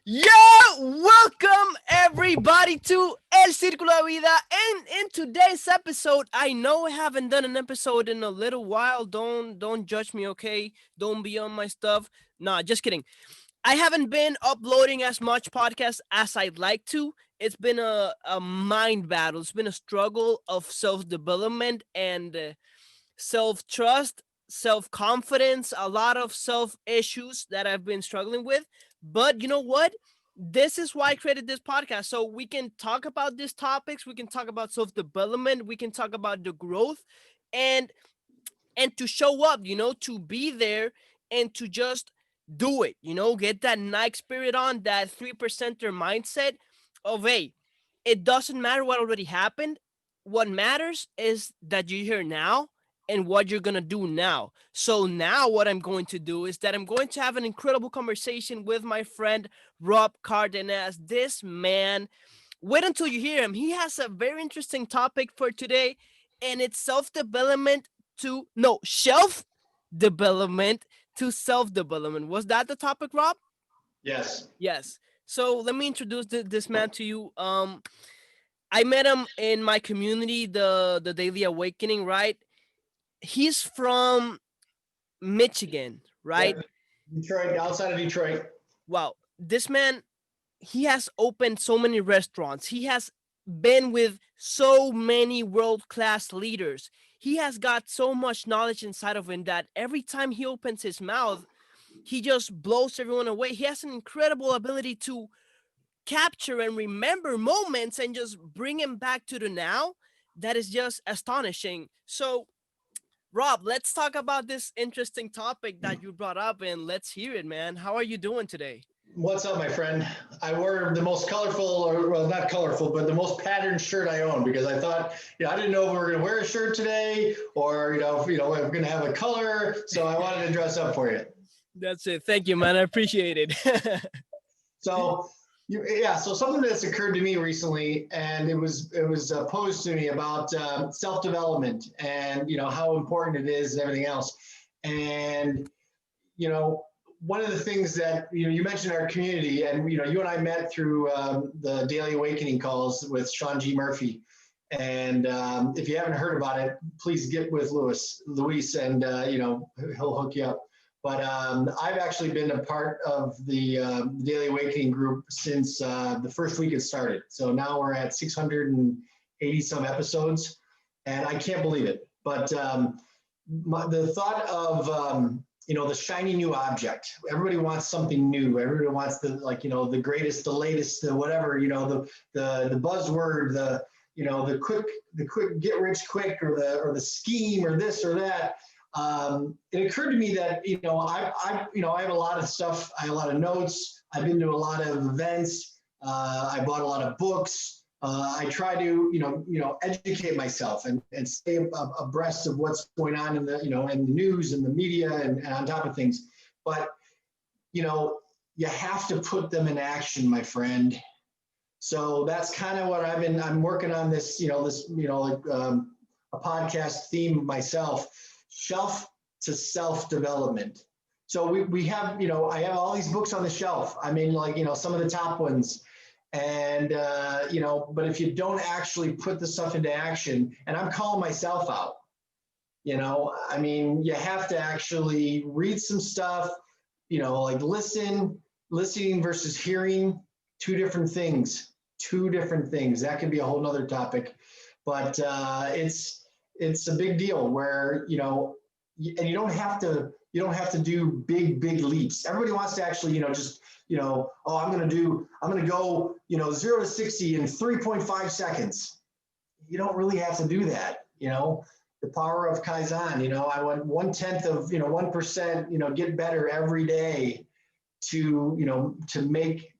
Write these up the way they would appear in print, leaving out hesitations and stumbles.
Yo, welcome everybody to El Círculo de Vida. And in today's episode, I know I haven't done an episode in a little while. Don't judge me, okay? Don't be on my stuff. Nah, just kidding. I haven't been uploading as much podcast as I'd like to. It's been a mind battle. It's been a struggle of self development and self trust, self confidence, a lot of self issues that I've been struggling with. But you know what? This is why I created this podcast. So we can talk about these topics. We can talk about self development. We can talk about the growth and to show up, to be there and to just do it, get that Nike spirit on, that 3%er mindset of, hey, it doesn't matter what already happened. What matters is that you're here now and what you're going to do now. So now what I'm going to do is that I'm going to have an incredible conversation with my friend Rob Cardenas. This man, wait until you hear him. He has a very interesting topic for today, and it's self development to no shelf development to self development. Was that the topic, Rob? Yes. Yes. So let me introduce this man to you. I met him in my community, the Daily Awakening. Right? He's from Michigan, right? Yep. Detroit, outside of Detroit. Wow. This man, he has opened so many restaurants. He has been with so many world class leaders. He has got so much knowledge inside of him that every time he opens his mouth, he just blows everyone away. He has an incredible ability to capture and remember moments and just bring him back to the now. That is just astonishing. So, Rob, let's talk about this interesting topic that you brought up and let's hear it, man. How are you doing today? What's up, my friend? I wore the most colorful, or well, not colorful, but the most patterned shirt I own because I thought, I didn't know if we were going to wear a shirt today or, if we're going to have a color. So I wanted to dress up for you. That's it. Thank you, man. I appreciate it. So, so something that's occurred to me recently, and it was posed to me about self development and how important it is and everything else, and one of the things that you mentioned our community, and you and I met through the Daily Awakening calls with Sean G. Murphy, and if you haven't heard about it, please get with Luis, and he'll hook you up. But I've actually been a part of the Daily Awakening group since the first week it started. So now we're at 680 some episodes, and I can't believe it. But the thought of the shiny new object. Everybody wants something new. Everybody wants the greatest, the latest, the whatever, the buzzword, the quick get rich quick, or the scheme, or this or that. It occurred to me that I have a lot of stuff. I have a lot of notes. I've been to a lot of events. I bought a lot of books. I try to educate myself and stay abreast of what's going on in the in the news and the media and on top of things. But you have to put them in action, my friend. So that's kind of what I'm working on this a podcast theme myself. Shelf to self development. So we have, I have all these books on the shelf. I mean, some of the top ones. And, but if you don't actually put the stuff into action, and I'm calling myself out, I mean, you have to actually read some stuff, listening versus hearing, two different things. That could be a whole nother topic, but it's a big deal where, and you don't have to do big leaps. Everybody wants to actually, I'm going to go, 0 to 60 in 3.5 seconds. You don't really have to do that. The power of Kaizen, I want 1/10 of, 1%, get better every day to make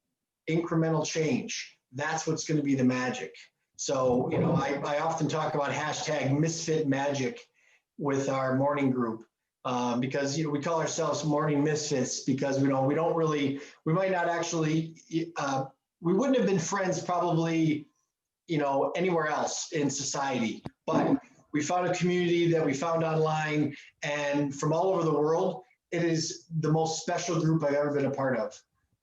incremental change. That's what's going to be the magic. So, I often talk about hashtag misfit magic with our morning group. Because we call ourselves morning misfits because we might not actually we wouldn't have been friends probably anywhere else in society, but we found a community that we found online, and from all over the world, it is the most special group I've ever been a part of.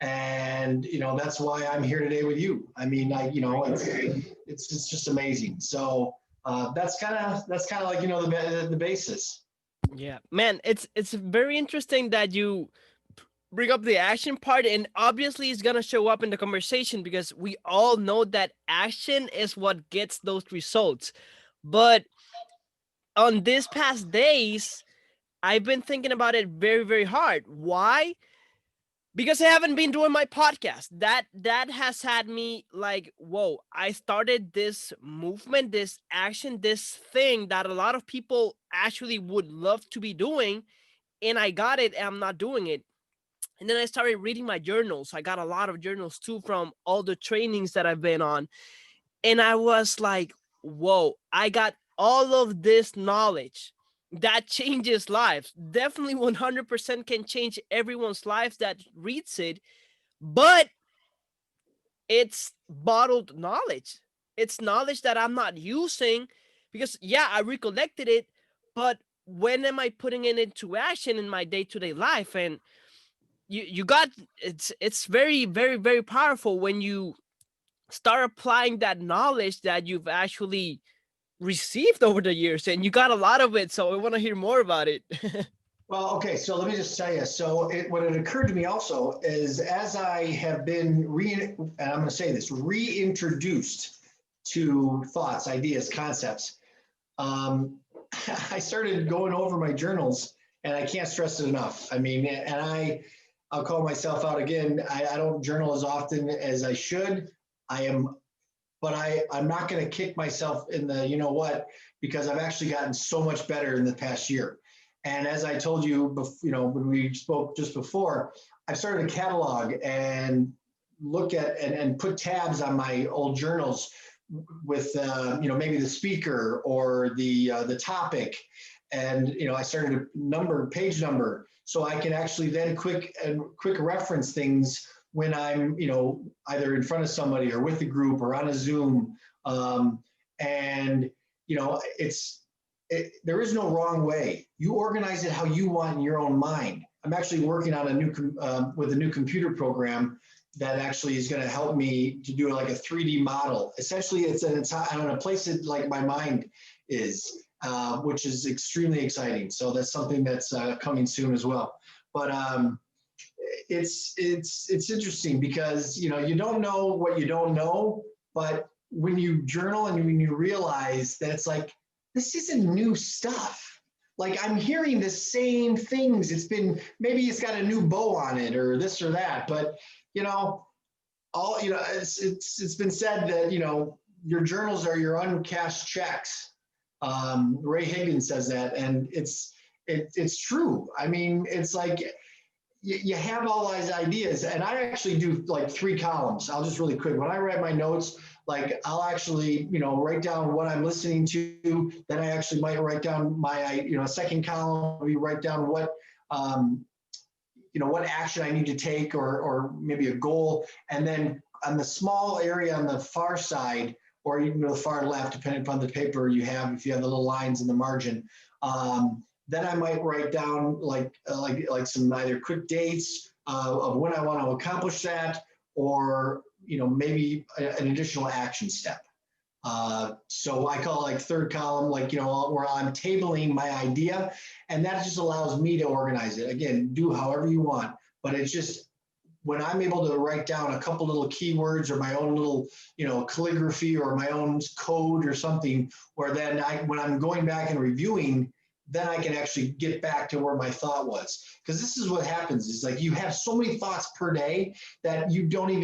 And, that's why I'm here today with you. I mean, it's just amazing. So that's kind of like, the basis. Yeah, man, it's very interesting that you bring up the action part, and obviously it's gonna show up in the conversation because we all know that action is what gets those results. But on these past days, I've been thinking about it very, very hard. Why? Because I haven't been doing my podcast. That has had me like, whoa, I started this movement, this action, this thing that a lot of people actually would love to be doing, and I got it and I'm not doing it. And then I started reading my journals. I got a lot of journals too from all the trainings that I've been on. And I was like, whoa, I got all of this knowledge that changes lives. Definitely 100% can change everyone's life that reads it, but it's bottled knowledge. It's knowledge that I'm not using because, yeah, I recollected it, but when am I putting it into action in my day-to-day life? And you got, it's very, very, very powerful when you start applying that knowledge that you've actually received over the years, and you got a lot of it, so I want to hear more about it. Well, okay, so let me just tell you. So what had occurred to me also is as I have been and I'm going to say this, reintroduced to thoughts, ideas, concepts, um, I started going over my journals, and I can't stress it enough. I mean, and I'll call myself out again. I don't journal as often as I should. I am, but I'm not going to kick myself in the, what, because I've actually gotten so much better in the past year. And as I told you, when we spoke just before, I've started a catalog and look at and put tabs on my old journals with maybe the speaker or the topic, and I started a page number, so I can actually then quick reference things when I'm either in front of somebody or with a group or on a Zoom, and there is no wrong way. You organize it how you want in your own mind. I'm actually working on with a new computer program that actually is going to help me to do like a 3D model. Essentially, I'm going to place it like my mind is, which is extremely exciting. So that's something that's coming soon as well. But it's interesting because you don't know what you don't know, but when you journal and when you realize that it's like, this isn't new stuff. Like, I'm hearing the same things. Maybe it's got a new bow on it or this or that, but it's been said that your journals are your uncashed checks. Ray Higgins says that, and it's true. I mean, it's like you have all these ideas, and I actually do like 3 columns. I'll just really quick. When I write my notes, like I'll actually write down what I'm listening to. Then I actually might write down my second column. We write down what what action I need to take, or maybe a goal, and then on the small area on the far side, or even the far left, depending upon the paper you have, if you have the little lines in the margin, then I might write down like some either quick dates of when I want to accomplish that, or maybe an additional action step. So I call it like third column, like, where I'm tabling my idea, and that just allows me to organize it. Again, do however you want, but it's just when I'm able to write down a couple little keywords or my own little, calligraphy or my own code or something, where then when I'm going back and reviewing, then I can actually get back to where my thought was. Because this is what happens, is like you have so many thoughts per day that you can't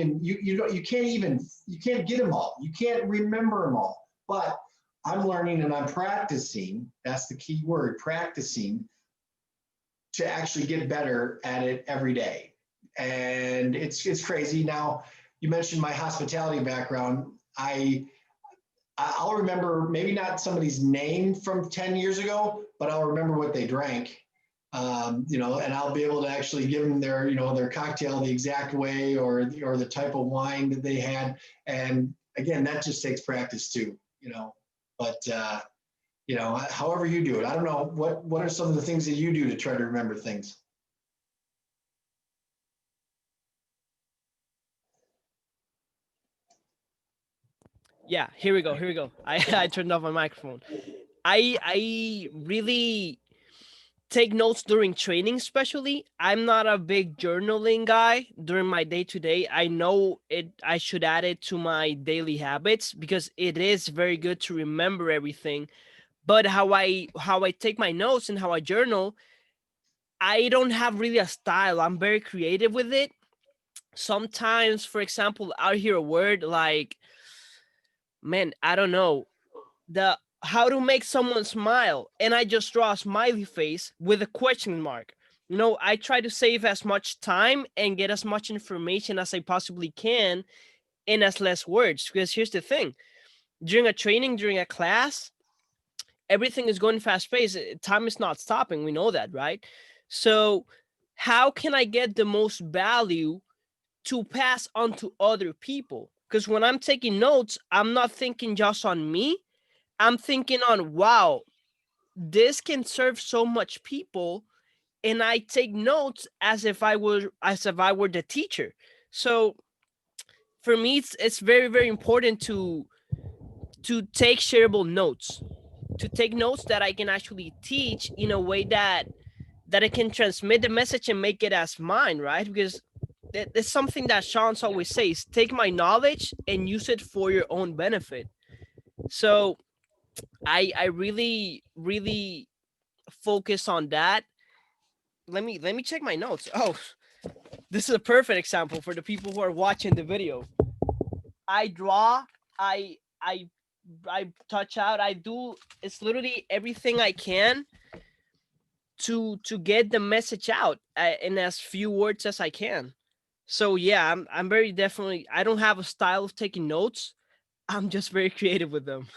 get them all. You can't remember them all. But I'm learning and I'm practicing, that's the key word, practicing, to actually get better at it every day. And it's crazy. Now, you mentioned my hospitality background. I'll remember maybe not somebody's name from 10 years ago, but I'll remember what they drank, and I'll be able to actually give them their cocktail the exact way, or the type of wine that they had. And again, that just takes practice too, but however you do it. I don't know, what are some of the things that you do to try to remember things? Yeah, here we go. Here we go. I turned off my microphone. I really take notes during training, especially. I'm not a big journaling guy during my day to day. I know it I should add it to my daily habits because it is very good to remember everything. But how I take my notes and how I journal, I don't have really a style. I'm very creative with it. Sometimes, for example, I'll hear a word like, man, I don't know, the how to make someone smile, and I just draw a smiley face with a question mark. I try to save as much time and get as much information as I possibly can in as less words, because here's the thing: during a training, during a class, everything is going fast paced. Time is not stopping, we know that, right? So how can I get the most value to pass on to other people? Because when I'm taking notes, I'm not thinking just on me. I'm thinking on, wow, this can serve so much people, and I take notes as if I were the teacher. So for me, it's very very important to take shareable notes, to take notes that I can actually teach in a way that I can transmit the message and make it as mine, right? Because that's something that Sean's always says: take my knowledge and use it for your own benefit. So I really really focus on that. Let me check my notes. Oh, this is a perfect example for the people who are watching the video. I draw, I I I touch out, I do, it's literally everything I can to get the message out in as few words as I can. So yeah, I'm very definitely, I don't have a style of taking notes. I'm just very creative with them.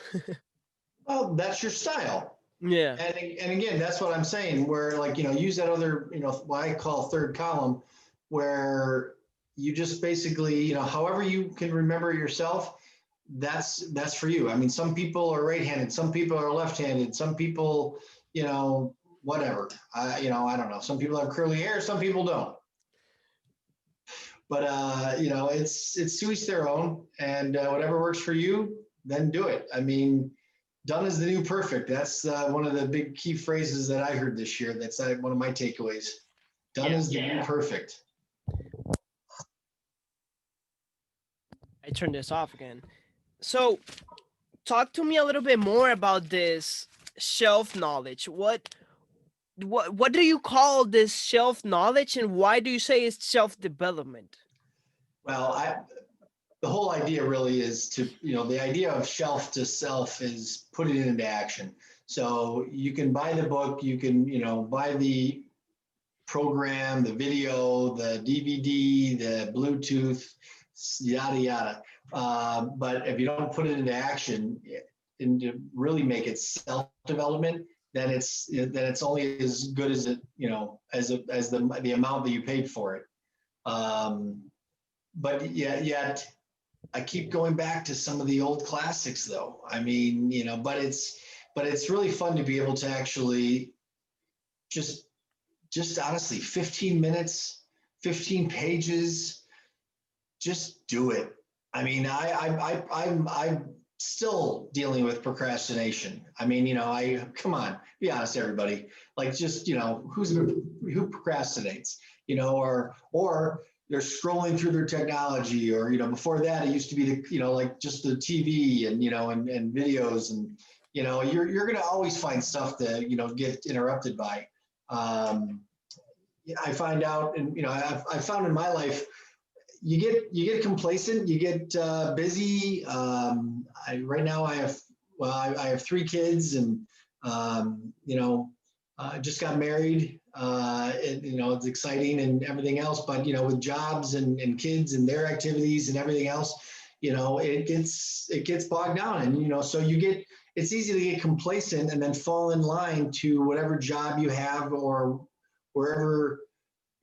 Well, that's your style. Yeah. And again, that's what I'm saying, where like, use that other, what I call third column, where you just basically, however you can remember it yourself, that's for you. I mean, some people are right-handed, some people are left-handed, some people, whatever. I don't know. Some people have curly hair, some people don't. But it's to each their own, and whatever works for you, then do it. I mean, done is the new perfect. That's one of the big key phrases that I heard this year. That's one of my takeaways. Done Yeah. is the new perfect. I turned this off again. So talk to me a little bit more about this shelf knowledge. What do you call this shelf knowledge, and why do you say it's self development? Well, the whole idea really is to, the idea of shelf to self is put it into action. So you can buy the book, you can, buy the program, the video, the DVD, the Bluetooth, yada yada. But if you don't put it into action and to really make it self development, then it's only as good as it as the amount that you paid for it. Um, but yet I keep going back to some of the old classics though. I mean, but it's really fun to be able to actually just just honestly 15 minutes, 15 pages, just do it. I mean, I'm still dealing with procrastination. I mean, I come on, be honest, everybody. Like, just who procrastinates, or they're scrolling through their technology, or before that it used to be the like just the TV and and videos, and you're gonna always find stuff to get interrupted by. Um, I find out, and I've found in my life, you get complacent, you get busy. Right now I have three kids, and I just got married. It's exciting and everything else, but with jobs and kids and their activities and everything else, it gets bogged down, and so it's easy to get complacent and then fall in line to whatever job you have, or wherever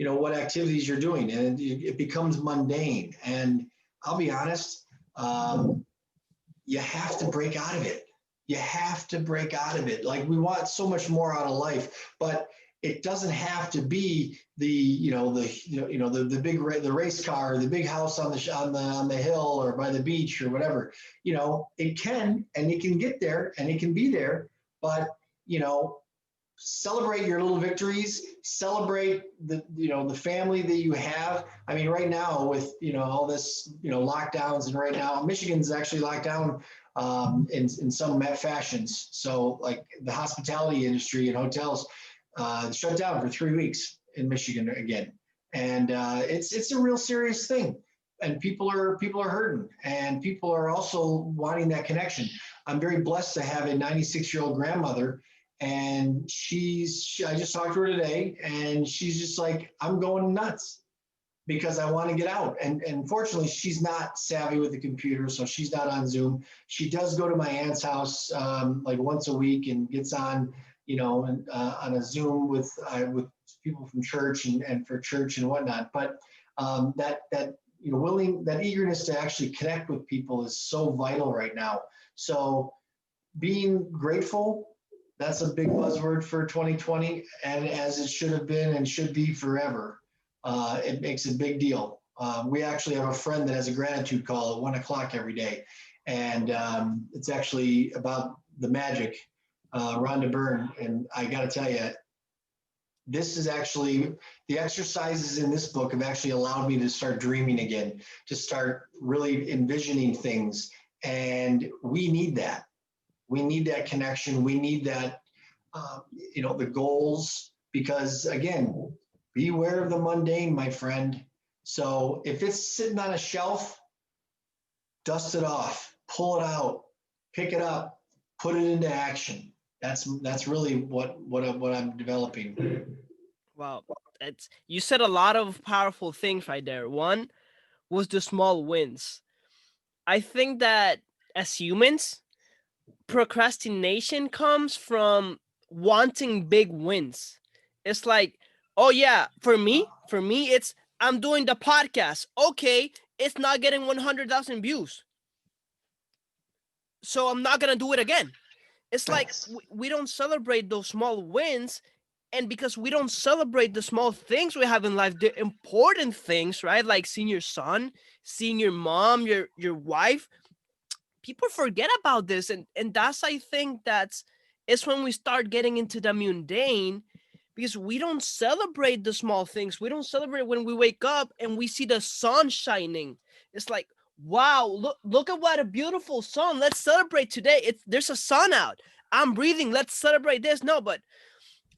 what activities you're doing, and it becomes mundane. And I'll be honest, you have to break out of it. You have to break out of it. Like, we want so much more out of life, but It doesn't have to be the big the race car, the big house on the hill or by the beach or whatever. It can, and it can get there and it can be there, but you know celebrate your little victories, celebrate the family that you have. I mean, right now with all this lockdowns, and right now Michigan's actually locked down in some fashions. So like the hospitality industry and hotels shut down for 3 weeks in Michigan again, and it's a real serious thing. And people are hurting, and people are also wanting that connection. I'm very blessed to have a 96-year-old grandmother, and I just talked to her today, and she's just like, I'm going nuts because I want to get out. And fortunately, she's not savvy with the computer, so she's not on Zoom. She does go to my aunt's house like once a week and gets on, on a Zoom with people from church and for church and whatnot. But that eagerness to actually connect with people is so vital right now. So being grateful, that's a big buzzword for 2020, and as it should have been and should be forever. It makes a big deal. We actually have a friend that has a gratitude call at 1 o'clock every day, and it's actually about the magic, Rhonda Byrne. And I got to tell you, this is actually the exercises in this book have actually allowed me to start dreaming again, to start really envisioning things, and we need that. We need that connection. We need that, the goals, because again, beware of the mundane, my friend. So if it's sitting on a shelf, dust it off, pull it out, pick it up, put it into action. That's really what I'm developing. Wow, you said a lot of powerful things right there. One was the small wins. I think that as humans, procrastination comes from wanting big wins. It's like, oh yeah, for me, it's I'm doing the podcast. Okay, it's not getting 100,000 views, so I'm not gonna do it again. It's like we don't celebrate those small wins, and because we don't celebrate the small things we have in life, the important things, right? Like seeing your son, seeing your mom, your wife, people forget about this, and that's, I think, that's it's when we start getting into the mundane, because we don't celebrate the small things. We don't celebrate when we wake up and we see the sun shining. It's like, wow, look at what a beautiful sun. Let's celebrate today. There's a sun out. I'm breathing. Let's celebrate this. No, but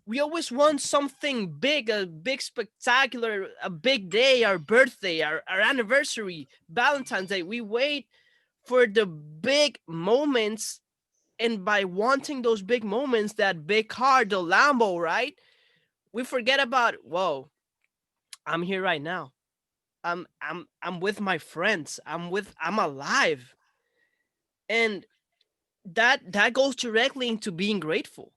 we always want something big, a big spectacular, a big day, our birthday, our anniversary, Valentine's Day. We wait for the big moments, and by wanting those big moments, that big car, the Lambo, right? We forget about, whoa, I'm here right now. I'm with my friends. I'm alive. And that goes directly into being grateful.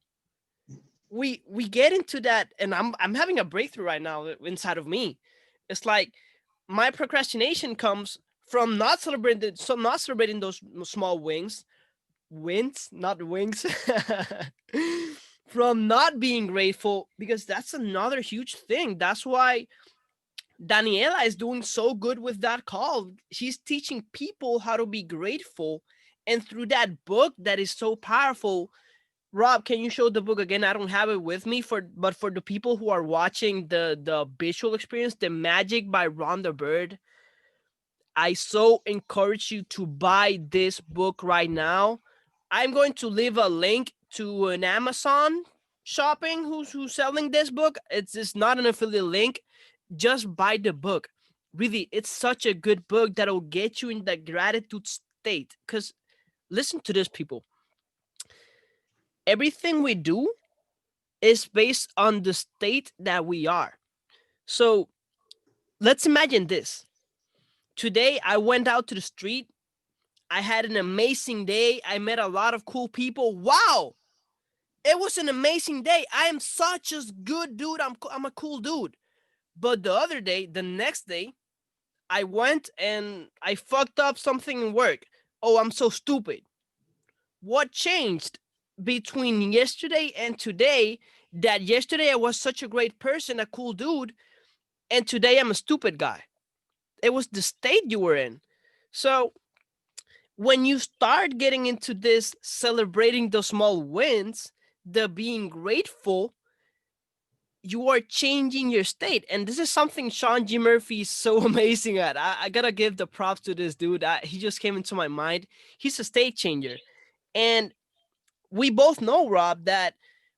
We get into that, and I'm having a breakthrough right now inside of me. It's like my procrastination comes from not celebrating those small wins, not wings, from not being grateful, because that's another huge thing. That's why Daniela is doing so good with that call. She's teaching people how to be grateful. And through that book that is so powerful, Rob, can you show the book again? I don't have it with me, but for the people who are watching the visual experience, The Magic by Rhonda Byrne, I so encourage you to buy this book right now. I'm going to leave a link to an Amazon shopping who's selling this book. It's not an affiliate link. Just buy the book. Really, it's such a good book that'll get you in the gratitude state. Because listen to this, people. Everything we do is based on the state that we are. So let's imagine this. Today, I went out to the street. I had an amazing day. I met a lot of cool people. Wow! It was an amazing day. I am such a good dude. I'm a cool dude. But the other day, the next day, I went and I fucked up something in work. Oh, I'm so stupid. What changed between yesterday and today that yesterday I was such a great person, a cool dude, and today I'm a stupid guy. It was the state you were in. So when you start getting into this celebrating the small wins, the being grateful, you are changing your state. And this is something Sean G. Murphy is so amazing at. I gotta give the props to this dude. He just came into my mind. He's a state changer. And we both know, Rob, that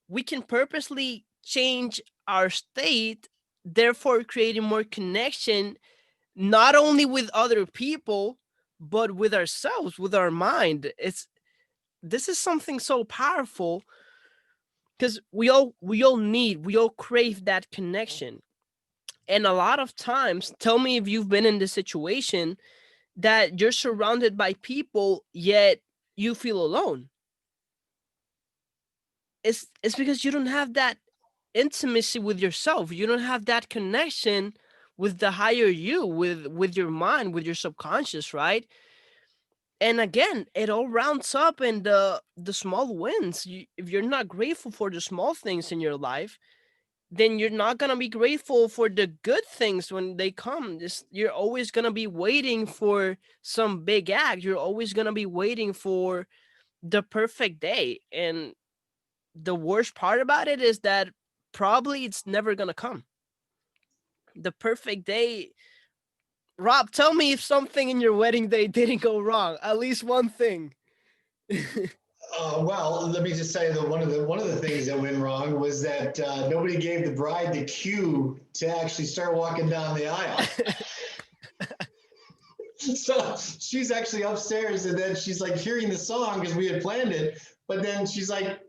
we can purposely change our state, therefore creating more connection, not only with other people, but with ourselves, with our mind. This is something so powerful because we all crave that connection. And a lot of times, tell me if you've been in this situation that you're surrounded by people yet you feel alone. It's because you don't have that intimacy with yourself. You don't have that connection with the higher you, with your mind, with your subconscious, right? And again, it all rounds up in the small wins. If you're not grateful for the small things in your life, then you're not gonna be grateful for the good things when they come. You're always gonna be waiting for some big act. You're always gonna be waiting for the perfect day. And the worst part about it is that probably it's never gonna come. The perfect day. Rob, tell me if something in your wedding day didn't go wrong. At least one thing. Well, let me just say that one of the things that went wrong was that nobody gave the bride the cue to actually start walking down the aisle. So she's actually upstairs, and then she's like hearing the song because we had planned it, but then she's like,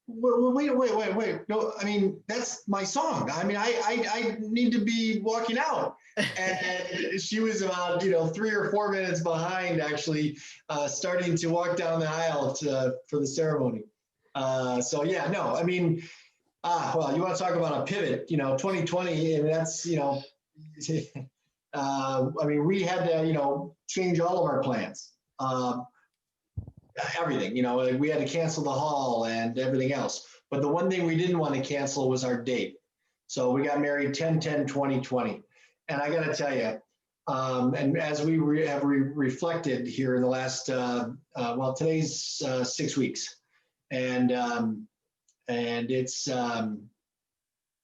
wait. No, I mean, that's my song. I mean, I need to be walking out. And she was about, 3 or 4 minutes behind actually starting to walk down the aisle for the ceremony. So yeah, no, I mean, well, you want to talk about a pivot, 2020, and that's, I mean, we had to, change all of our plans. Everything, like we had to cancel the hall and everything else. But the one thing we didn't want to cancel was our date. So we got married 10/10/2020. And I got to tell you, and as we have reflected here in the last, well, today's 6 weeks. And it's,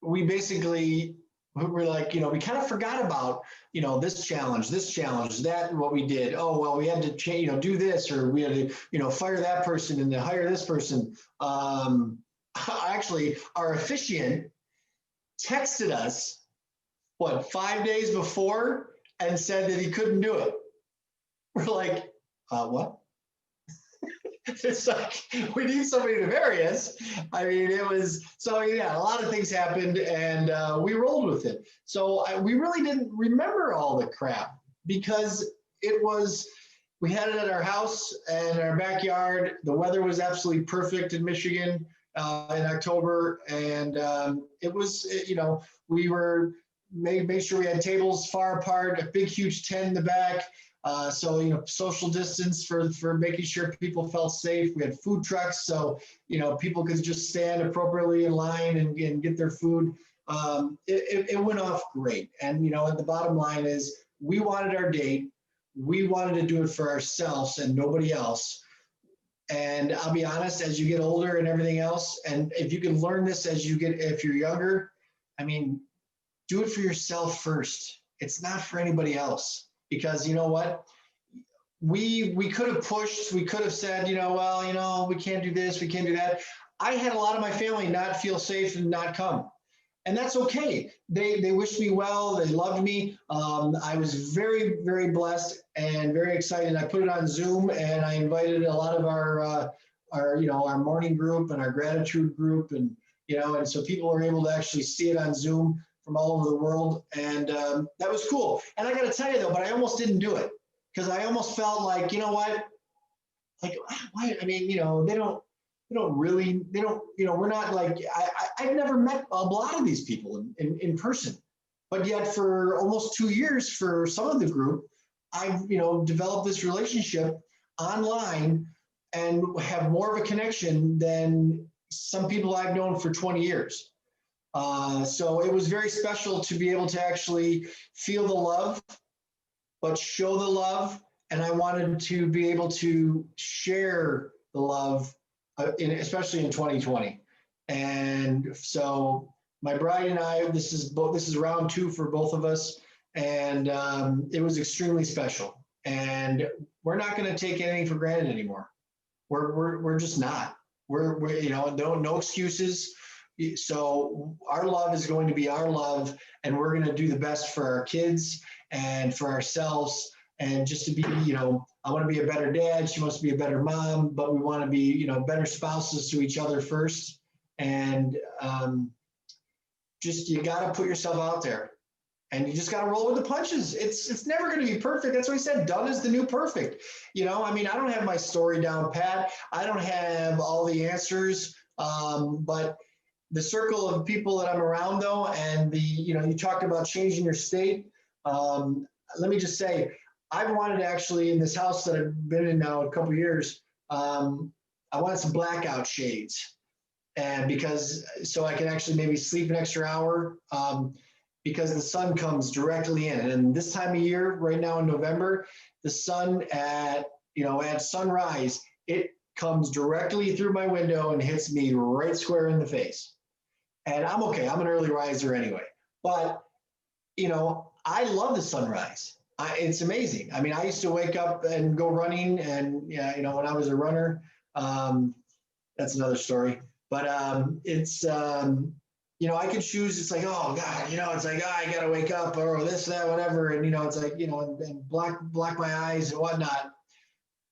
we basically, we're like, we kind of forgot about, this challenge, that, what we did. Oh, well, we had to change, do this, or we had to, fire that person and then hire this person. Actually, our officiant texted us, 5 days before and said that he couldn't do it. We're like, what? It's like, we need somebody to marry us. I mean, it was, so yeah, a lot of things happened, and we rolled with it. So we really didn't remember all the crap because we had it at our house and our backyard. The weather was absolutely perfect in Michigan in October. And it was, we were, made sure we had tables far apart, a big, huge tent in the back. So, social distance for making sure people felt safe. We had food trucks, so, people could just stand appropriately in line and get their food. It went off great. And, the bottom line is we wanted our date. We wanted to do it for ourselves and nobody else. And I'll be honest, as you get older and everything else, and if you can learn this if you're younger, I mean, do it for yourself first. It's not for anybody else. Because you know what, we could have pushed, we could have said, well, we can't do this, we can't do that. I had a lot of my family not feel safe and not come. And that's okay. They wished me well, they loved me. I was very, very blessed and very excited. I put it on Zoom and I invited a lot of our morning group and our gratitude group, and so people were able to actually see it on Zoom from all over the world. And that was cool. And I got to tell you though, but I almost didn't do it because I almost felt like, what? Like, why? I mean, they don't really, we're not like, I've never met a lot of these people in person, but yet for almost 2 years for some of the group, I've, developed this relationship online and have more of a connection than some people I've known for 20 years. So it was very special to be able to actually feel the love, but show the love. And I wanted to be able to share the love, especially in 2020. And so my bride and I, this is round two for both of us, and it was extremely special. And we're not going to take anything for granted anymore. We're just not. We're no excuses. So our love is going to be our love, and we're going to do the best for our kids and for ourselves, and just to be, I want to be a better dad. She wants to be a better mom, but we want to be, better spouses to each other first. And just, you got to put yourself out there, and you just got to roll with the punches. It's never going to be perfect. That's what he said. Done is the new perfect. I don't have my story down pat. I don't have all the answers, but the circle of people that I'm around, though, and you talked about changing your state. Let me just say, I've wanted to actually, in this house that I've been in now a couple of years, I wanted some blackout shades, and so I can actually maybe sleep an extra hour, because the sun comes directly in. And this time of year, right now in November, the sun at sunrise, it comes directly through my window and hits me right square in the face. And I'm okay. I'm an early riser anyway. But, I love the sunrise. It's amazing. I mean, I used to wake up and go running, and, when I was a runner, that's another story. But it's, I could choose. It's like, oh God, it's like, oh, I got to wake up, or this, that, whatever. And, it's like, and black my eyes and whatnot.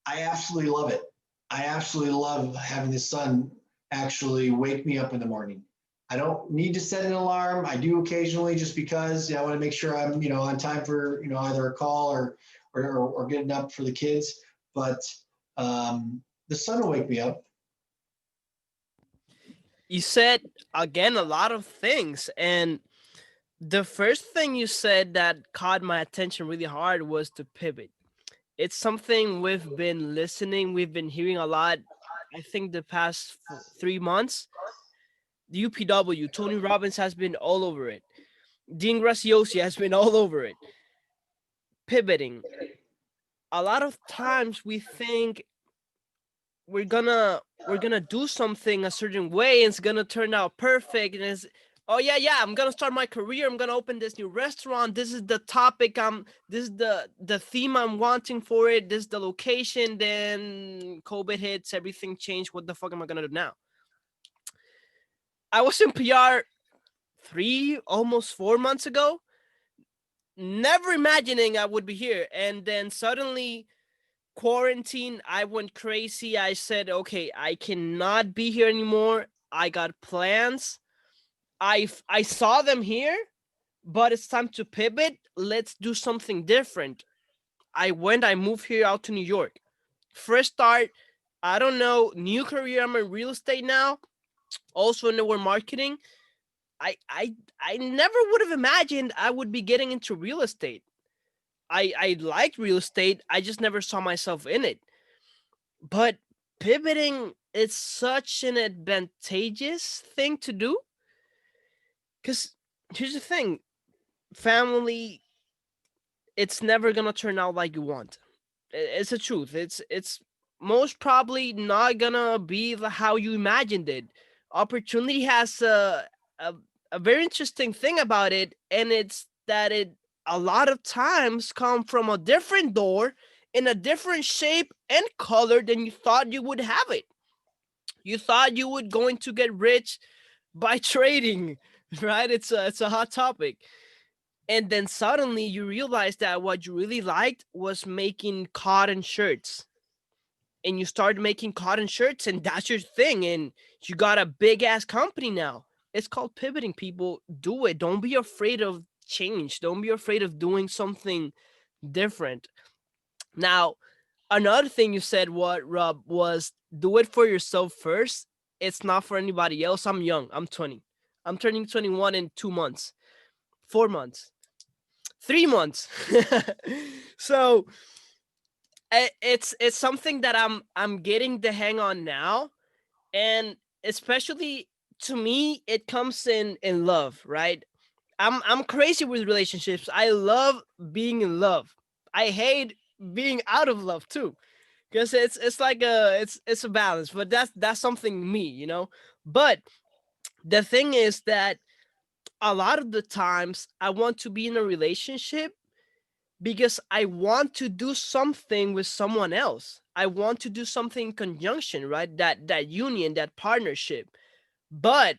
I absolutely love it. I absolutely love having the sun actually wake me up in the morning. I don't need to set an alarm. I do occasionally, just because I want to make sure I'm, on time for, either a call or getting up for the kids. But the sun will wake me up. You said again a lot of things, and the first thing you said that caught my attention really hard was to pivot. It's something we've been hearing a lot. I think the past 3 months, the UPW, Tony Robbins has been all over it. Dean Graciosi has been all over it. Pivoting. A lot of times we think we're gonna do something a certain way and it's gonna turn out perfect, and it's, oh yeah, I'm gonna start my career, I'm gonna open this new restaurant, this is the topic, this is the theme I'm wanting for it, this is the location. Then COVID hits, everything changed. What the fuck am I gonna do now? I was in PR 4 months ago, never imagining I would be here, and then suddenly quarantine, I went crazy. I said, okay, I cannot be here anymore. I got plans. I saw them here, but it's time to pivot. Let's do something different. I moved here out to New York. First start, I don't know, new career. I'm in real estate now, also in network marketing. I never would have imagined I would be getting into real estate. I liked real estate. I just never saw myself in it. But pivoting is such an advantageous thing to do, because here's the thing, family, it's never gonna turn out like you want. It's the truth. It's most probably not gonna be how you imagined it. Opportunity has a, a very interesting thing about it, and it's that it a lot of times come from a different door in a different shape and color than you thought you would have it. You thought you would going to get rich by trading, right? It's a hot topic. And then suddenly you realize that what you really liked was making cotton shirts. And you started making cotton shirts, and that's your thing, and you got a big ass company now. It's called pivoting. People, do it. Don't be afraid of change. Don't be afraid of doing something different. Now, another thing you said, what, Rob, was do it for yourself first. It's not for anybody else. I'm young. I'm 20. I'm turning 21 in 2 months, 4 months, 3 months. So it's something that I'm getting the hang on now, and especially to me, it comes in love, right? I'm crazy with relationships. I love being in love. I hate being out of love too, because it's like it's a balance. But that's something me, But the thing is that a lot of the times I want to be in a relationship because I want to do something with someone else. I want to do something in conjunction, right? That union, that partnership. But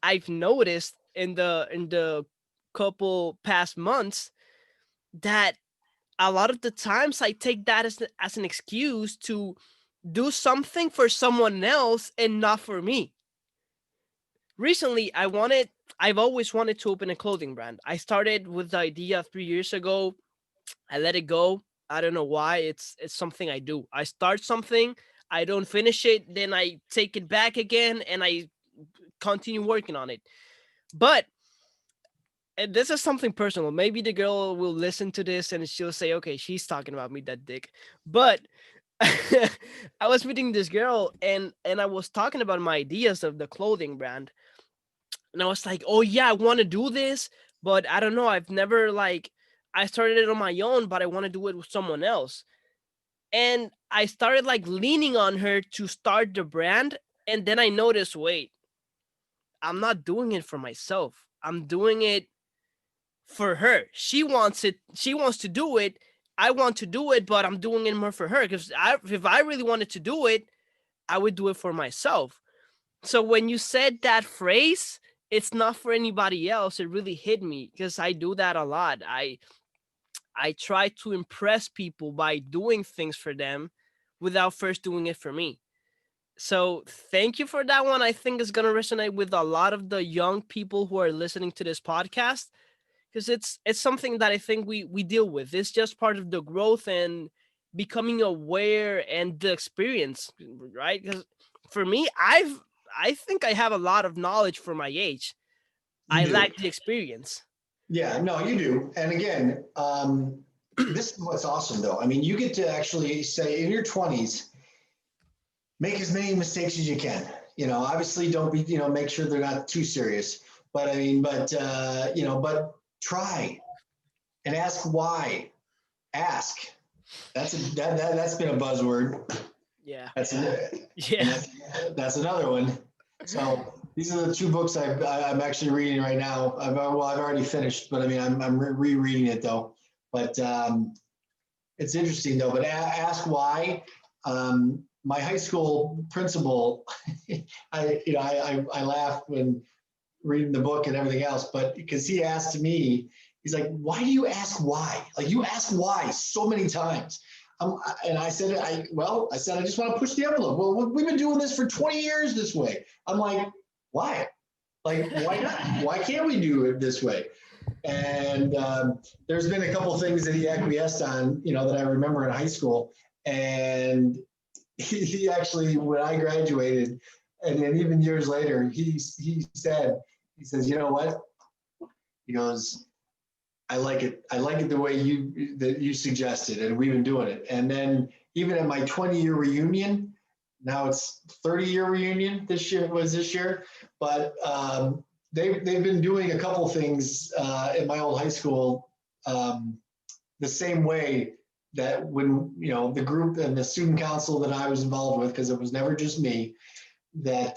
I've noticed in the couple past months that a lot of the times I take that as an excuse to do something for someone else and not for me. Recently, I've always wanted to open a clothing brand. I started with the idea 3 years ago. I let it go. I don't know why. It's something I do. I start something, I don't finish it, then I take it back again and I continue working on it. But and this is something personal. Maybe the girl will listen to this and she'll say, "Okay, she's talking about me, that dick." But I was meeting this girl and I was talking about my ideas of the clothing brand, and I was like, "Oh yeah, I want to do this, but I don't know. I've never like I started it on my own, but I want to do it with someone else." And I started like leaning on her to start the brand, and then I noticed, wait, I'm not doing it for myself. I'm doing it for her. She wants it. She wants to do it. I want to do it, but I'm doing it more for her because if I really wanted to do it, I would do it for myself. So when you said that phrase, it's not for anybody else. It really hit me because I do that a lot. I try to impress people by doing things for them without first doing it for me. So thank you for that one. I think it's gonna resonate with a lot of the young people who are listening to this podcast because it's something that I think we deal with. It's just part of the growth and becoming aware and the experience, right? Because for me, I think I have a lot of knowledge for my age. You I do. lack the experience. Yeah, no, you do. And again, this is what's awesome though. I mean, you get to actually say in your 20s, make as many mistakes as you can. Obviously don't be, make sure they're not too serious. But I mean, but try and ask why. Ask. That's been a buzzword. Yeah, That's and yeah, that's another one. So these are the two books I'm actually reading right now. I've already finished, but I mean I'm rereading it though. But it's interesting though. But ask why. My high school principal, I laugh when reading the book and everything else, but because he asked me, he's like, "Why do you ask why? Like you ask why so many times." And I said, I said, I just want to push the envelope. Well, we've been doing this for 20 years this way. I'm like, why? Like, why not? Why can't we do it this way? And there's been a couple of things that he acquiesced on, that I remember in high school. And he actually, when I graduated, and then even years later, he says, you know what? He goes, I like it. I like it the way you suggested, and we've been doing it. And then even at my 20-year reunion, now it's 30-year reunion. This year, but they've been doing a couple things in my old high school the same way that when the group and the student council that I was involved with, because it was never just me, that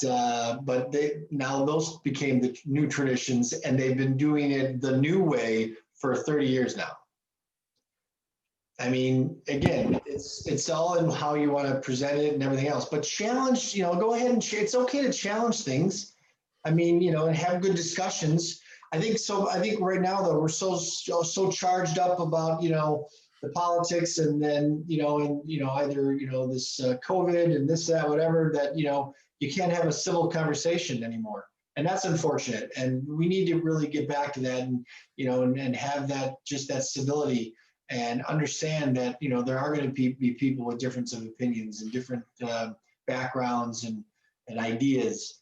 but they now those became the new traditions, and they've been doing it the new way for 30 years now. I mean, again, it's all in how you want to present it and everything else, but challenge, go ahead and it's okay to challenge things. I mean, and have good discussions. I think so. I think right now though, we're so charged up about, the politics, and then, either, this COVID and this, that, whatever, that, you can't have a civil conversation anymore. And that's unfortunate. And we need to really get back to that, and, and have that, just that civility, and understand that, there are going to be people with difference of opinions and different backgrounds and ideas.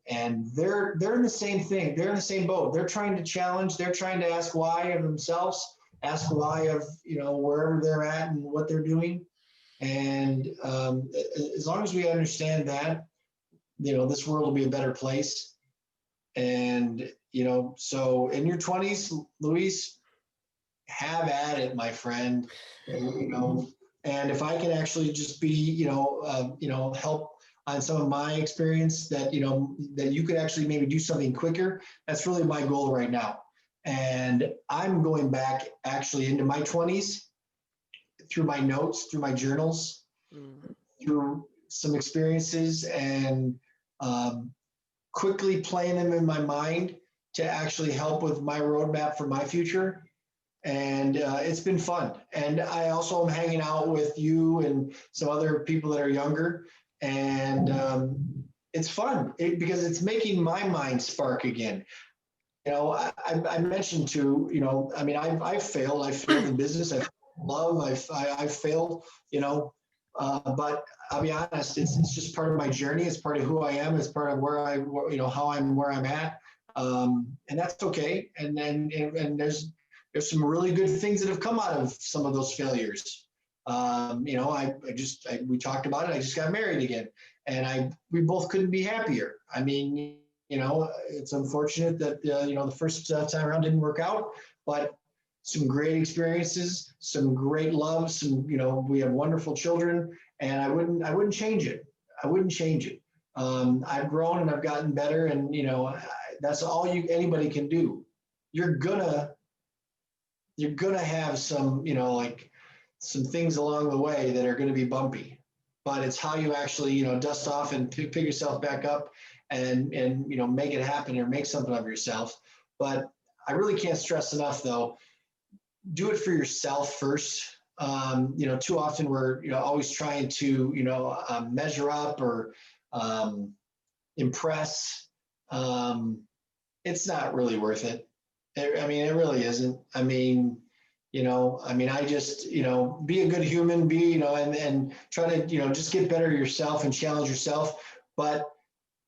And they're in the same thing. They're in the same boat. They're trying to challenge. They're trying to ask why of themselves, ask why of, wherever they're at and what they're doing. And as long as we understand that, this world will be a better place. And, so in your 20s, Luis, have at it, my friend. And if I can actually just be, help on some of my experience that, that you could actually maybe do something quicker, that's really my goal right now. And I'm going back actually into my 20s through my notes, through my journals, Mm. through some experiences, and um, quickly playing them in my mind to actually help with my roadmap for my future. And it's been fun. And I also am hanging out with you and some other people that are younger, and it's fun because it's making my mind spark again. I mentioned to, I mean, I've failed. I've failed in business. I've love. I've failed. But I'll be honest. It's just part of my journey. It's part of who I am. It's part of how I'm where I'm at. And that's okay. And there's some really good things that have come out of some of those failures. We talked about it. I just got married again, and we both couldn't be happier. I mean, it's unfortunate that the first time around didn't work out, but some great experiences, some great love, we have wonderful children, and I wouldn't change it. I wouldn't change it. I've grown and I've gotten better, and that's all anybody can do. You're gonna have some, like some things along the way that are going to be bumpy, but it's how you actually, dust off and pick yourself back up and make it happen or make something of yourself. But I really can't stress enough though, do it for yourself first. Too often we're, always trying to, measure up or um, impress. Um, it's not really worth it. I mean, it really isn't. I just, be a good human, and try to, just get better yourself and challenge yourself, but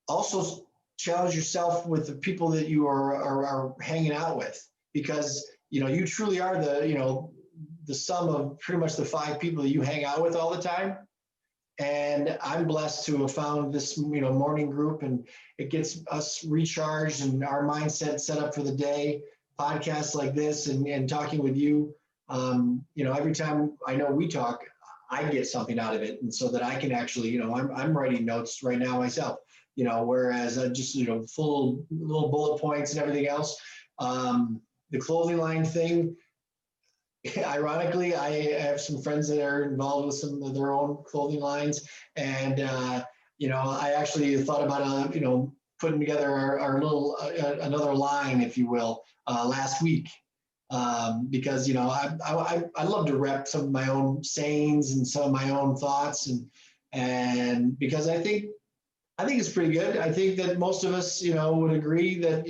also challenge yourself with the people that you are hanging out with, because, you truly are the sum of pretty much the 5 people that you hang out with all the time. And I'm blessed to have found this, morning group, and it gets us recharged and our mindset set up for the day. Podcasts like this and talking with you, every time I know we talk, I get something out of it, and so that I can actually, I'm writing notes right now myself. Whereas I just, full little bullet points and everything else. The clothing line thing, ironically, I have some friends that are involved with some of their own clothing lines, and I actually thought about putting together our little another line, if you will, last week, because I love to rep some of my own sayings and some of my own thoughts, and because I think it's pretty good. I think that most of us, would agree that,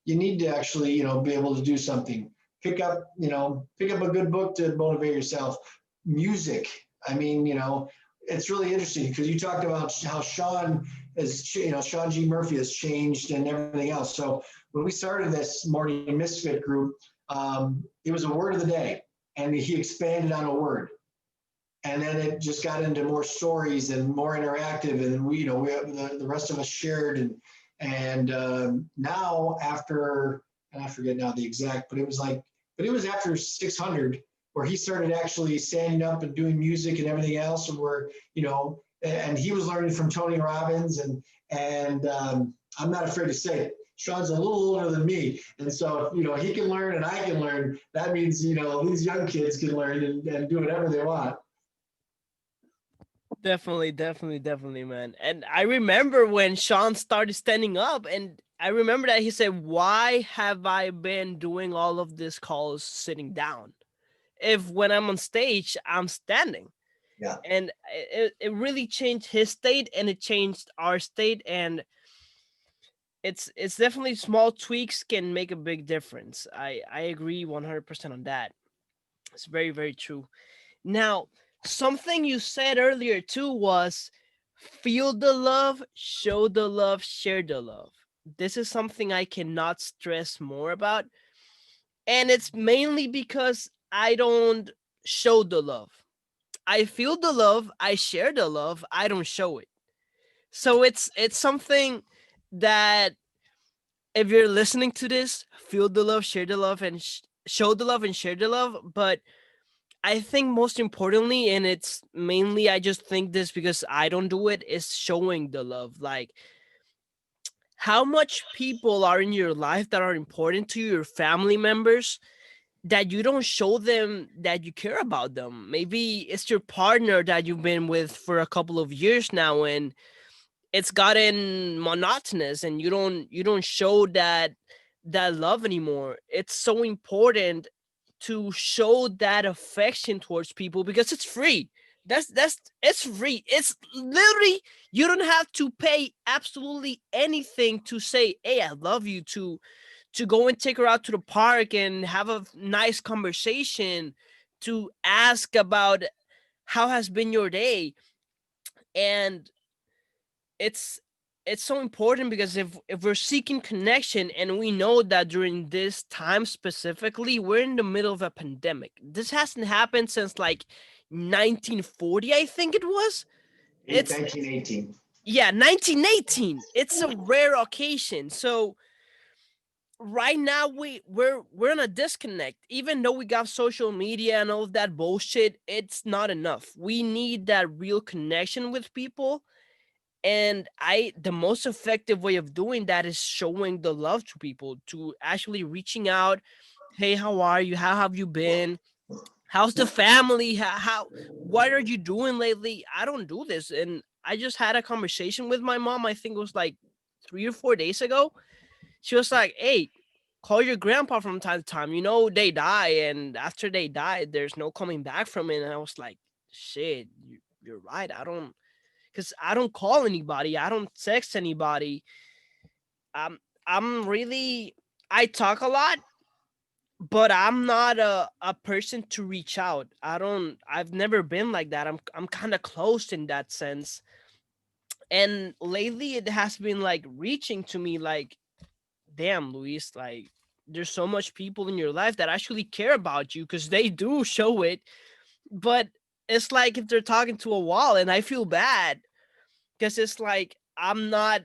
you need to actually, be able to do something. Pick up a good book to motivate yourself. Music. I mean, it's really interesting because you talked about how Sean G. Murphy has changed and everything else. So when we started this Morning Misfit group, it was a word of the day, and he expanded on a word, and then it just got into more stories and more interactive, and the rest of us shared, and now after, and I forget now the exact, but it was after 600 where he started actually standing up and doing music and everything else, and and he was learning from Tony Robbins, and I'm not afraid to say it. Sean's a little older than me, and so he can learn and I can learn. That means these young kids can learn and do whatever they want. Definitely, definitely, definitely, man. And I remember when Sean started standing up, and I remember that he said, "Why have I been doing all of these calls sitting down? If when I'm on stage, I'm standing." Yeah. And it really changed his state, and it changed our state, and it's definitely small tweaks can make a big difference. I agree 100% on that. It's very, very true. Now, something you said earlier too was feel the love, show the love, share the love. This is something I cannot stress more about. And it's mainly because I don't show the love. I feel the love, I share the love, I don't show it. So it's something that if you're listening to this, feel the love, share the love, and show the love and share the love. But I think most importantly, and it's mainly I just think this because I don't do it, is showing the love. Like how much people are in your life that are important to you, your family members, that you don't show them that you care about them. Maybe it's your partner that you've been with for a couple of years now, and it's gotten monotonous, and you don't show that love anymore. It's so important to show that affection towards people because it's free. That's it's free. It's literally you don't have to pay absolutely anything to say, "Hey, I love you," to go and take her out to the park and have a nice conversation, to ask about how has been your day. And it's it's so important because if we're seeking connection, and we know that during this time specifically we're in the middle of a pandemic. This hasn't happened since like 1940, I think it was. It's 1918. yeah, 1918. It's a rare occasion. So right now we're in a disconnect. Even though we got social media and all of that bullshit, it's not enough. We need that real connection with people. And I the most effective way of doing that is showing the love to people, to actually reaching out. Hey, how are you? How have you been? How's the family? How what are you doing lately? I don't do this. And I just had a conversation with my mom, I think it was like 3 or 4 days ago. She was like, hey, call your grandpa from time to time. They die, and after they die, there's no coming back from it. And I was like, shit, you're right. Because I don't call anybody, I don't text anybody. I'm really, I talk a lot, but I'm not a person to reach out. I've never been like that. I'm kind of closed in that sense. And lately it has been like reaching to me like, damn, Luis, like there's so much people in your life that actually care about you because they do show it. But it's like if they're talking to a wall, and I feel bad because it's like I'm not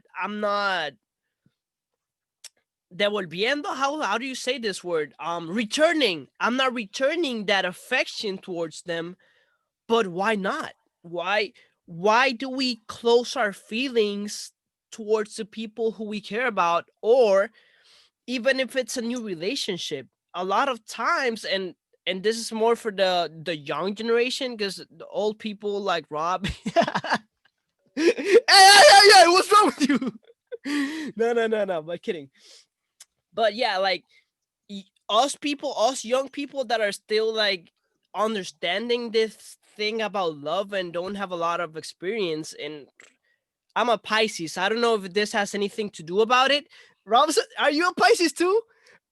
devolviendo. How do you say this word? Returning. I'm not returning that affection towards them. But why not? Why do we close our feelings towards the people who we care about? Or even if it's a new relationship, a lot of times, and this is more for the young generation, because the old people like Rob. Hey, what's wrong with you? No, but kidding. But yeah, like us young people that are still like understanding this thing about love and don't have a lot of experience. And I'm a Pisces. I don't know if this has anything to do about it. Robson, are you a Pisces too?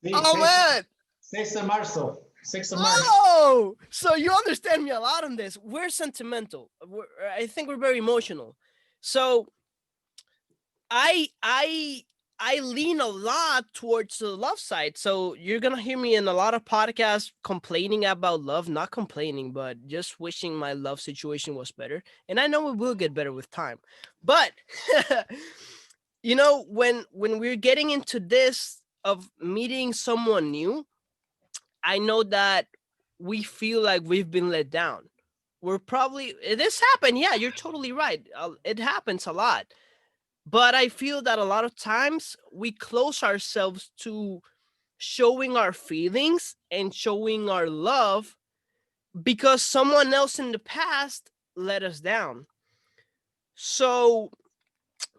Sí, Oh man. 6 de marzo. 6 of March. Oh, so you understand me a lot on this. We're sentimental. I think we're very emotional. So I I I lean a lot towards the love side. So you're gonna hear me in a lot of podcasts complaining about love, not complaining, but just wishing my love situation was better. And I know it will get better with time. But when we're getting into this of meeting someone new, I know that we feel like we've been let down. We're probably this happened. Yeah, you're totally right. It happens a lot. But I feel that a lot of times we close ourselves to showing our feelings and showing our love because someone else in the past let us down. So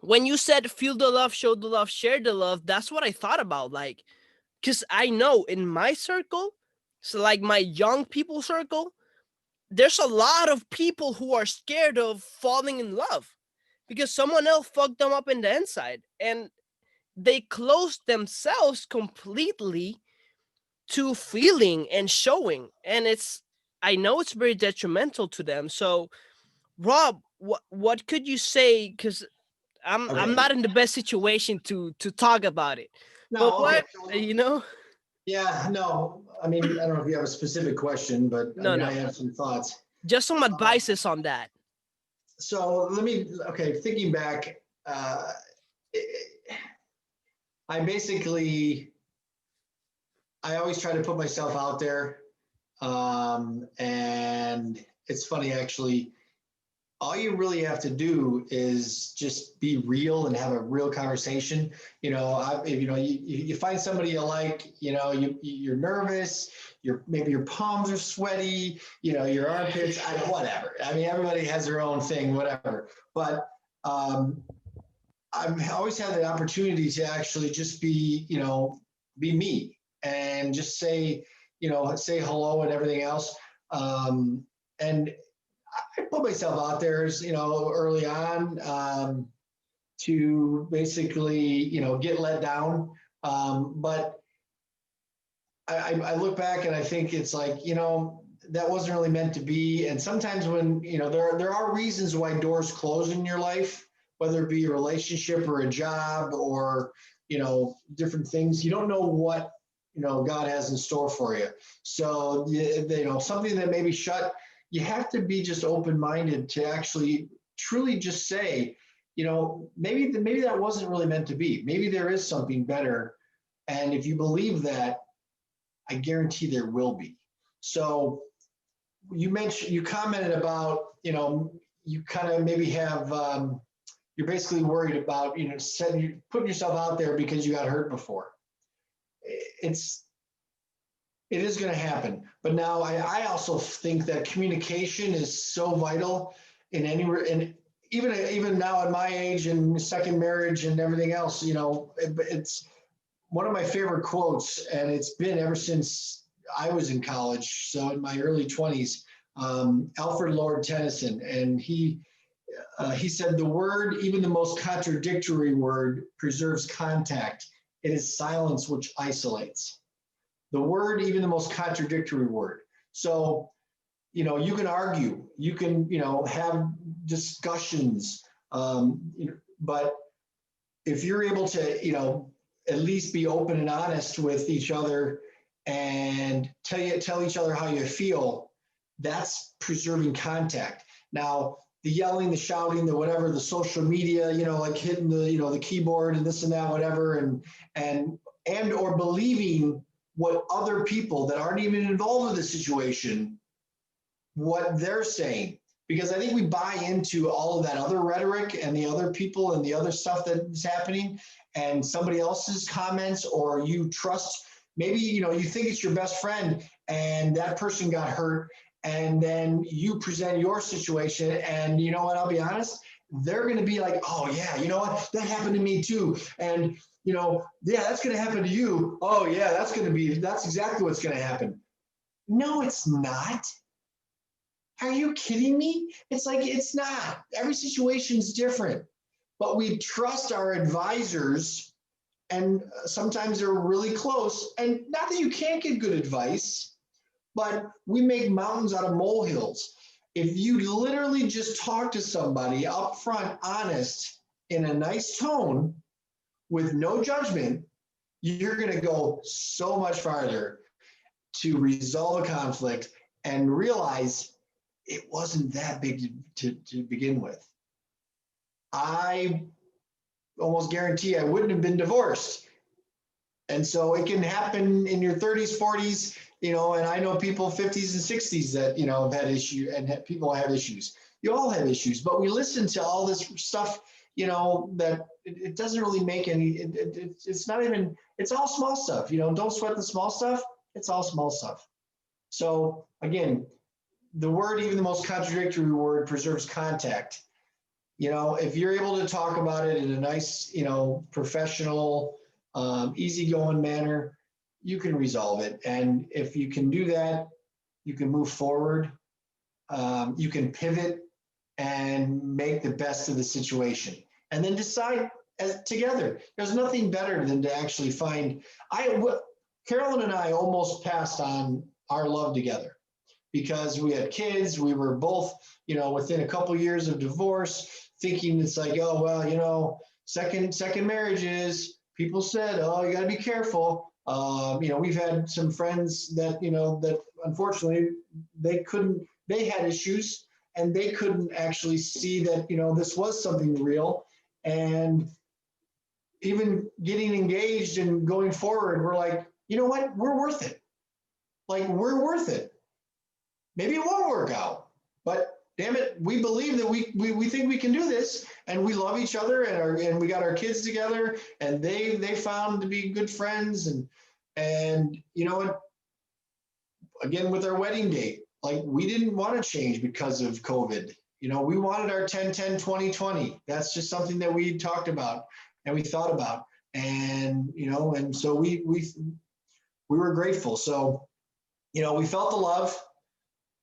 when you said feel the love, show the love, share the love, that's what I thought about. Like, because I know in my circle, so like my young people circle, there's a lot of people who are scared of falling in love because someone else fucked them up in the inside. And they close themselves completely to feeling and showing. And I know it's very detrimental to them. So Rob, what could you say? Because I'm Okay. not in the best situation to talk about it. But No, okay. what you know? Yeah, no. I mean, I don't know if you have a specific question, but I No, mean, I no. have some thoughts. Just some Uh, advices on that. so let me, okay, thinking back, uh, I basically, I always try to put myself out there. And it's funny, actually, all you really have to do is just be real and have a real conversation. You find somebody you like, you're nervous, maybe your palms are sweaty, your armpits, whatever. I mean, everybody has their own thing, whatever. But I've always had the opportunity to actually just be me and just say hello and everything else. And I put myself out there, early on, to basically, get let down. But I look back and I think it's like, that wasn't really meant to be. And sometimes when, there are reasons why doors close in your life, whether it be a relationship or a job or, different things, you don't know what, God has in store for you. So, something that may be shut, you have to be just open-minded to actually truly just say, maybe that wasn't really meant to be. Maybe there is something better. And if you believe that, I guarantee there will be. So you commented about, you kind of maybe have, you're basically worried about, putting yourself out there because you got hurt before. It is going to happen. But now I also think that communication is so vital and even now at my age and second marriage and everything else, it's one of my favorite quotes, and it's been ever since I was in college. So in my early 20s, Alfred Lord Tennyson, and he said, "The word, even the most contradictory word, preserves contact. It is silence which isolates." The word, even the most contradictory word. So, you can argue, you can, have discussions, but if you're able to, at least be open and honest with each other and tell each other how you feel, that's preserving contact. Now, the yelling, the shouting, the whatever, the social media, like hitting the keyboard and this and that, whatever, and or believing what other people that aren't even involved in the situation, what they're saying. Because I think we buy into all of that other rhetoric and the other people and the other stuff that is happening and somebody else's comments, or you trust, maybe, you think it's your best friend and that person got hurt, and then you present your situation, and you know what, I'll be honest, they're going to be like, "Oh yeah, you know what, that happened to me too. And yeah, that's going to happen to you. Oh yeah, that's exactly what's going to happen." No, it's not. Are you kidding me? It's like, it's not. Every situation is different, but we trust our advisors, and sometimes they're really close. And not that you can't get good advice, but we make mountains out of molehills. If you literally just talk to somebody upfront, honest, in a nice tone, with no judgment, you're going to go so much farther to resolve a conflict and realize it wasn't that big to begin with. I almost guarantee I wouldn't have been divorced. And so it can happen in your 30s, 40s, and I know people 50s and 60s that, have had issues, and people have issues. You all have issues, but we listen to all this stuff, that it doesn't really make any, it's not even, it's all small stuff, don't sweat the small stuff. It's all small stuff. So again, the word, even the most contradictory word, preserves contact. If you're able to talk about it in a nice, professional, easygoing manner, you can resolve it. And if you can do that, you can move forward. You can pivot and make the best of the situation, and then decide together. There's nothing better than to actually find. Carolyn and I almost passed on our love together because we had kids. We were both, within a couple years of divorce, thinking it's like, oh well, second marriages. People said, oh, you got to be careful. We've had some friends that that unfortunately they had issues, and they couldn't actually see that this was something real. And even getting engaged and going forward, we're like, you know what? We're worth it. Like, we're worth it. Maybe it won't work out, but damn it, we believe that we think we can do this, and we love each other, and we got our kids together, and they found to be good friends, and you know what? Again, with our wedding date, like, we didn't want to change because of COVID. You know, we wanted our 10-10-20-20. That's just something that we talked about and we thought about, and you know, and so we were grateful. So you know, we felt the love.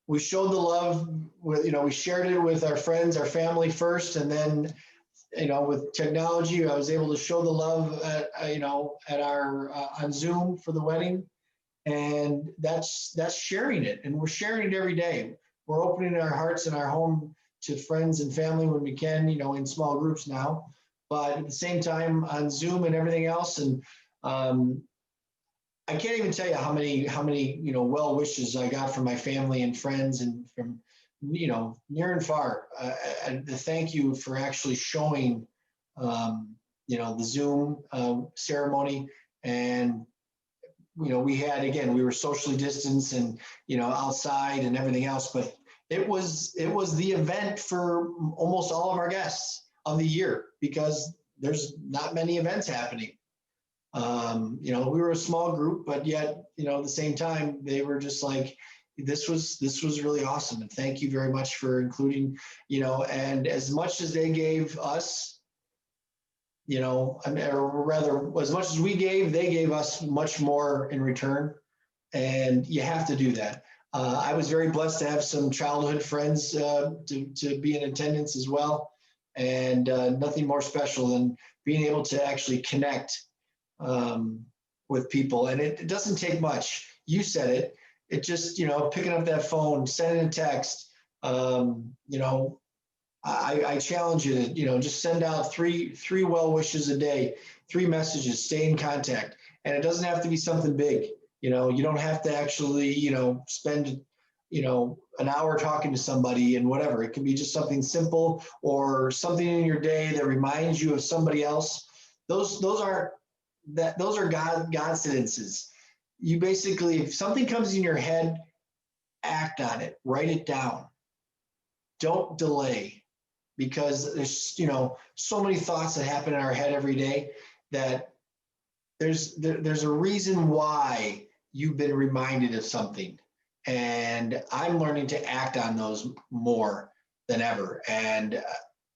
We showed the love with, you know, we shared it with our friends, our family first, and then, you know, with technology, I was able to show the love at, you know, at our on Zoom for the wedding, and that's sharing it, and we're sharing it every day. We're opening our hearts and our home to friends and family when we can, you know, in small groups now, but at the same time on Zoom and everything else, and um, I can't even tell you how many you know well wishes I got from my family and friends and from you know near and far. The thank you for actually showing you know the Zoom ceremony, and you know we were socially distanced and you know outside and everything else, but it was the event for almost all of our guests of the year because there's not many events happening. You know, we were a small group, but yet, you know, at the same time, they were just like, this was really awesome, and thank you very much for including, you know, and as much as they gave us, you know, I mean, or rather, as much as we gave, they gave us much more in return, and you have to do that. I was very blessed to have some childhood friends to be in attendance as well, and nothing more special than being able to actually connect um, with people. And it doesn't take much. You said it. It just, you know, picking up that phone, sending a text. You know, I challenge you to, you know, just send out three well wishes a day, 3 messages, stay in contact. And it doesn't have to be something big. You know, you don't have to actually, you know, spend, you know, an hour talking to somebody and whatever. It can be just something simple or something in your day that reminds you of somebody else. Those are God coincidences. You basically, if something comes in your head, act on it, write it down. Don't delay because there's you know so many thoughts that happen in our head every day that there's a reason why you've been reminded of something, and I'm learning to act on those more than ever, and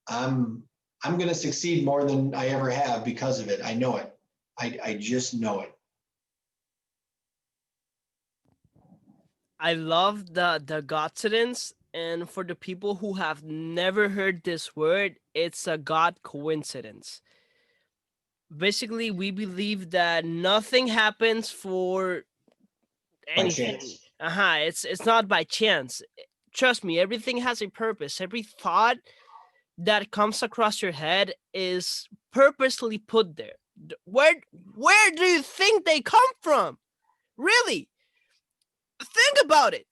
I'm I'm going to succeed more than I ever have because of it. I know it. I just know it. I love the coincidence, and for the people who have never heard this word, it's a God coincidence. Basically, we believe that nothing happens for By anything. chance. It's not by chance. Trust me, everything has a purpose. Every thought that comes across your head is purposely put there. Where do you think they come from? Really? Think about it.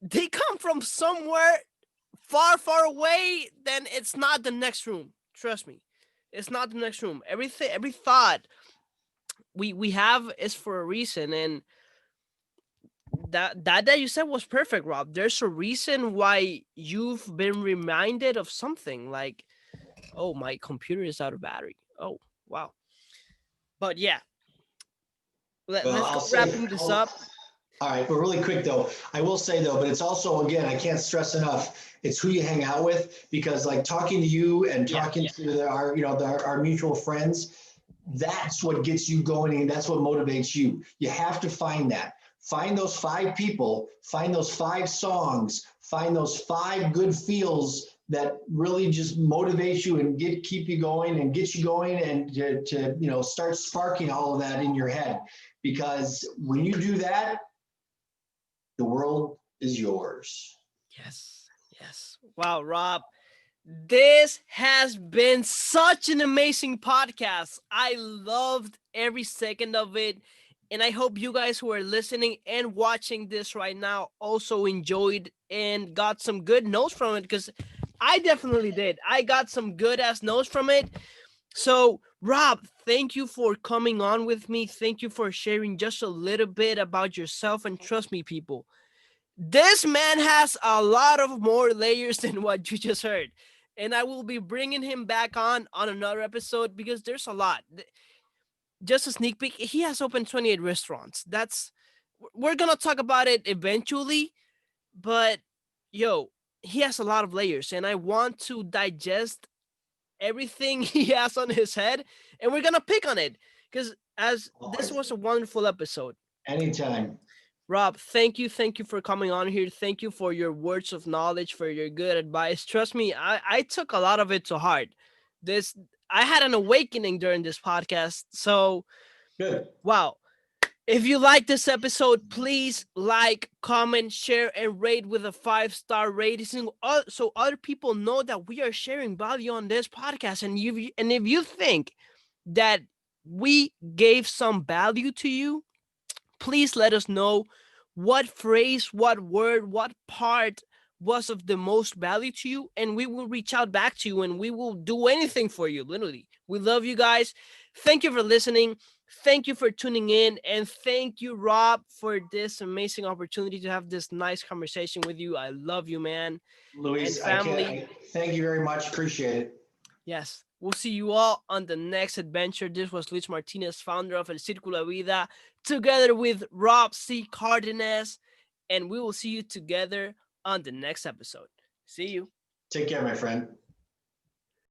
They come from somewhere far, far away, then it's not the next room. Trust me. It's not the next room. Everything every thought we have is for a reason, and that you said was perfect, Rob. There's a reason why you've been reminded of something like, oh, my computer is out of battery. Oh, wow. But yeah, Well, let's I'll go say, wrapping this up. all right, but really quick though, I will say though, but it's also, again, I can't stress enough, it's who you hang out with because like talking to you and Yeah. talking to our, you know, our mutual friends, that's what gets you going and that's what motivates you. You have to find that. Find those 5 people, find those 5 songs, find those 5 good feels that really just motivate you and keep you going and get you going and to you know start sparking all of that in your head because when you do that the world is yours. Yes. Yes. Wow, Rob. This has been such an amazing podcast. I loved every second of it. And I hope you guys who are listening and watching this right now also enjoyed and got some good notes from it because I definitely did. I got some good ass notes from it. So, Rob, thank you for coming on with me. Thank you for sharing just a little bit about yourself. And trust me, people, this man has a lot of more layers than what you just heard. And I will be bringing him back on another episode because there's a lot. Just a sneak peek, he has opened 28 restaurants. We're going to talk about it eventually, but yo, he has a lot of layers and I want to digest everything he has on his head, and we're gonna pick on it because as this Always. was a wonderful episode. Anytime. Rob, thank you for coming on here. Thank you for your words of knowledge, for your good advice. Trust me, I took a lot of it to heart. This I had an awakening during this podcast. So Good. wow. If you like this episode, please like, comment, share, and rate with a 5-star rating so other people know that we are sharing value on this podcast. And if you think that we gave some value to you, please let us know what phrase, what word, what part was of the most value to you, and we will reach out back to you and we will do anything for you. Literally, we love you guys. Thank you for listening. Thank you for tuning in, and thank you, Rob, for this amazing opportunity to have this nice conversation with you. I love you, man. And Luis, family, thank you very much. Appreciate it. yes, we'll see you all on the next adventure. This was Luis Martinez, founder of El Círculo de Vida, together with Rob C. Cardenas, and we will see you together on the next episode. See you. Take care, my friend.